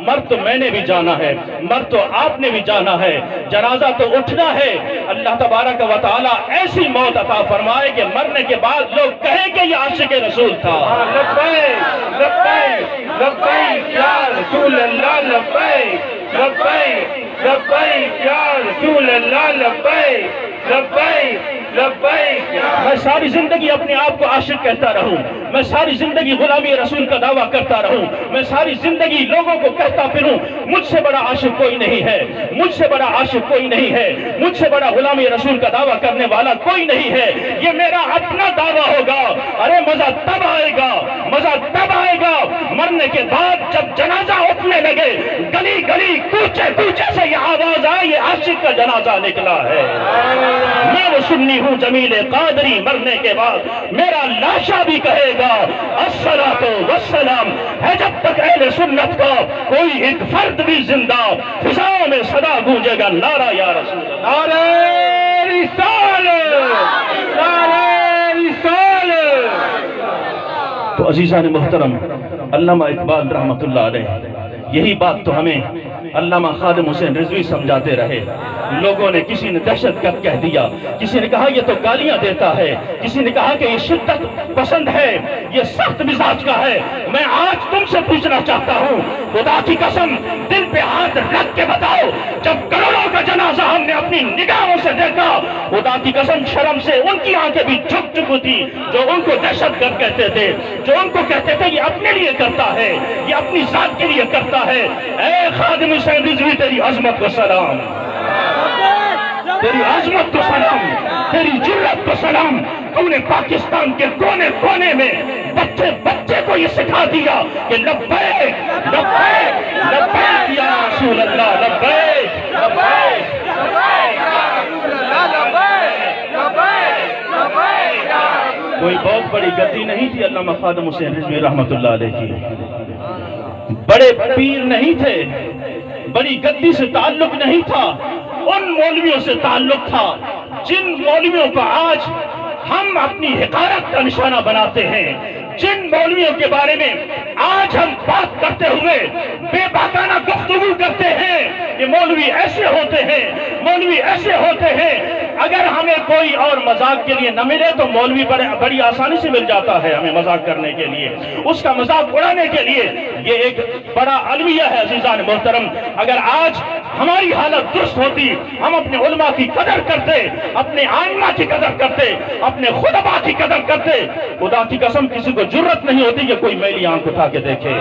مر تو میں نے بھی جانا ہے، مر تو آپ نے بھی جانا ہے، جنازہ تو اٹھنا ہے۔ اللہ تبارک و تعالی ایسی موت عطا فرمائے کہ مرنے کے بعد لوگ کہیں کہ یہ عاشق رسول تھا۔ لبیک لبیک لبیک یا رسول اللہ، لبیک لبیک لبیک یا رسول اللہ، لبیک لبیک لبیک۔ میں ساری زندگی اپنے آپ کو عاشق کہتا رہوں، میں ساری زندگی غلامی رسول کا دعویٰ کرتا رہوں، میں ساری زندگی لوگوں کو کہتا پھروں مجھ سے بڑا عاشق کوئی نہیں ہے، مجھ سے بڑا عاشق کوئی نہیں ہے، مجھ سے بڑا غلامی رسول کا دعویٰ کرنے والا کوئی نہیں ہے، یہ میرا اپنا دعویٰ ہوگا۔ ارے مزہ تب آئے گا، مزہ تب آئے گا مرنے کے بعد جب جنازہ اٹھنے لگے، گلی گلی کوچے کوچے سے یہ آواز آئے یہ عاشق کا جنازہ نکلا ہے۔ میں وہ سنی ہوں جمیل قادری، مرنے کے بعد میرا لاشا بھی کہے گا الصلاۃ والسلام ہے جب تک اہل سنت کا کوئی ایک فرد بھی زندہ، فضاؤں میں صدا گونجے گا نعرہ یا رسول اللہ۔ نعرہ رسالت، نعرہ رسالت۔ تو عزیزان محترم، علامہ اقبال رحمت اللہ علیہ یہی بات تو ہمیں علامہ خادم حسین رضوی سمجھاتے رہے۔ لوگوں نے، کسی نے دہشت گرد کہہ دیا، کسی نے کہا یہ تو گالیاں دیتا ہے، کسی نے کہا کہ یہ شدت پسند ہے، یہ سخت مزاج کا ہے۔ میں آج تم سے پوچھنا چاہتا ہوں، خدا کی قسم دل پہ ہاتھ رکھ کے بتاؤ، جب کروڑوں کا جنازہ ہم نے اپنی نگاہوں سے دیکھا، خدا کی قسم شرم سے ان کی آنکھیں بھی جھک چکی تھی جو ان کو دہشت گرد کہتے تھے، جو ان کو کہتے تھے یہ اپنے لیے کرتا ہے، یہ اپنی ذات کے لیے کرتا ہے۔ اے خادم حسین رضوی تیری عظمت کو سلام، تیری عظمت کو سلام، تیری جرات کو سلام۔ تو نے پاکستان کے کونے کونے میں بچے بچے کو یہ سکھا دیا کہ لبیک لبیک لبیک یا رسول اللہ، لبیک لبیک کوئی بہت بڑی گدی نہیں تھی علامہ خادم حسین رضوی رحمت اللہ علیہ کی، بڑے پیر نہیں تھے، بڑی گدی سے تعلق نہیں تھا، ان مولویوں سے تعلق تھا جن مولویوں کو آج ہم اپنی حقارت کا نشانہ بناتے ہیں، جن مولویوں کے بارے میں آج ہم بات کرتے ہوئے بے باکانہ گفتگو کرتے ہیں، یہ مولوی ایسے ہوتے ہیں، مولوی ایسے ہوتے ہیں۔ اگر ہمیں کوئی اور مذاق کے لیے نہ ملے تو مولوی بڑی آسانی سے مل جاتا ہے ہمیں مذاق کرنے کے لیے، اس کا مذاق اڑانے کے لیے۔ یہ ایک بڑا الویہ ہے عزیزان محترم۔ اگر آج ہماری حالت درست ہوتی، ہم اپنے علماء کی قدر کرتے، اپنے آئمہ کی قدر کرتے، اپنے خطباء کی قدر کرتے، خدا کی قسم کسی کو جرت نہیں ہوتی کہ کوئی میلی آنکھ اٹھا کے دیکھے۔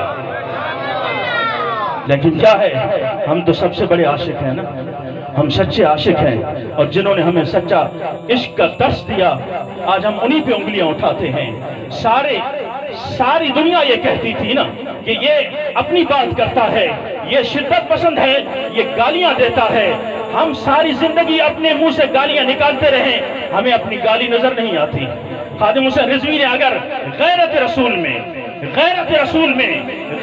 لیکن کیا ہے، ہم تو سب سے بڑے عاشق ہیں نا، ہم سچے عاشق ہیں، اور جنہوں نے ہمیں سچا عشق کا درس دیا آج ہم انہی پہ انگلیاں اٹھاتے ہیں۔ ساری دنیا یہ کہتی تھی نا کہ یہ اپنی بات کرتا ہے، یہ شدت پسند ہے، یہ گالیاں دیتا ہے۔ ہم ساری زندگی اپنے منہ سے گالیاں نکالتے رہے، ہمیں اپنی گالی نظر نہیں آتی۔ خادم حسین رضوی نے اگر غیرت رسول میں، غیرت رسول میں،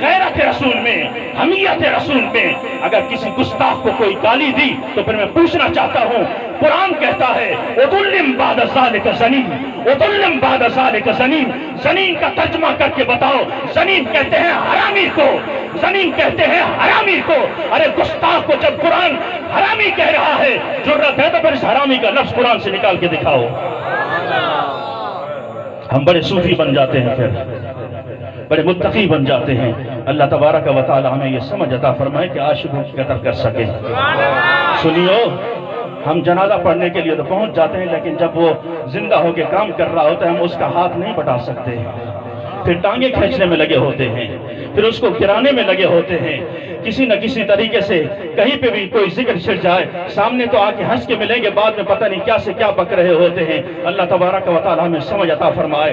غیرت رسول میں، حمیت رسول میں اگر کسی گستاخ کو کوئی گالی دی تو پھر میں پوچھنا چاہتا ہوں، قرآن کہتا ہے اُذُلِّمْ بَعْدَ ذَلِكَ زَنِيمٌ، اُذُلِّمْ بَعْدَ ذَلِكَ زَنِيمٌ۔ زنین کا ترجمہ کر کے بتاؤ، زنین کہتے ہیں حرامی کو، زنین کہتے ہیں حرامی کو۔ ارے گستاخ کو جب قرآن حرامی کہہ رہا ہے، جرت ہے تو پھر اس حرامی کا لفظ قرآن سے نکال کے دکھاؤ۔ ہم بڑے صوفی بن جاتے ہیں، پھر بڑے متقی بن جاتے ہیں۔ اللہ تبارک و تعالی ہمیں یہ سمجھ عطا فرمائے کہ عاشقوں کی قدر کر سکیں۔ سنیو، ہم جنازہ پڑھنے کے لیے تو پہنچ جاتے ہیں، لیکن جب وہ زندہ ہو کے کام کر رہا ہوتا ہے ہم اس کا ہاتھ نہیں بٹا سکتے، پھر ٹانگیں کھینچنے میں لگے ہوتے ہیں، پھر اس کو گرانے میں لگے ہوتے ہیں۔ کسی نہ کسی طریقے سے کہیں پہ بھی کوئی ذکر چھڑ جائے، سامنے تو آ کے ہنس کے ملیں گے، بعد میں پتہ نہیں کیا سے کیا بک رہے ہوتے ہیں۔ اللہ تبارک و تعالی ہمیں سمجھ عطا فرمائے۔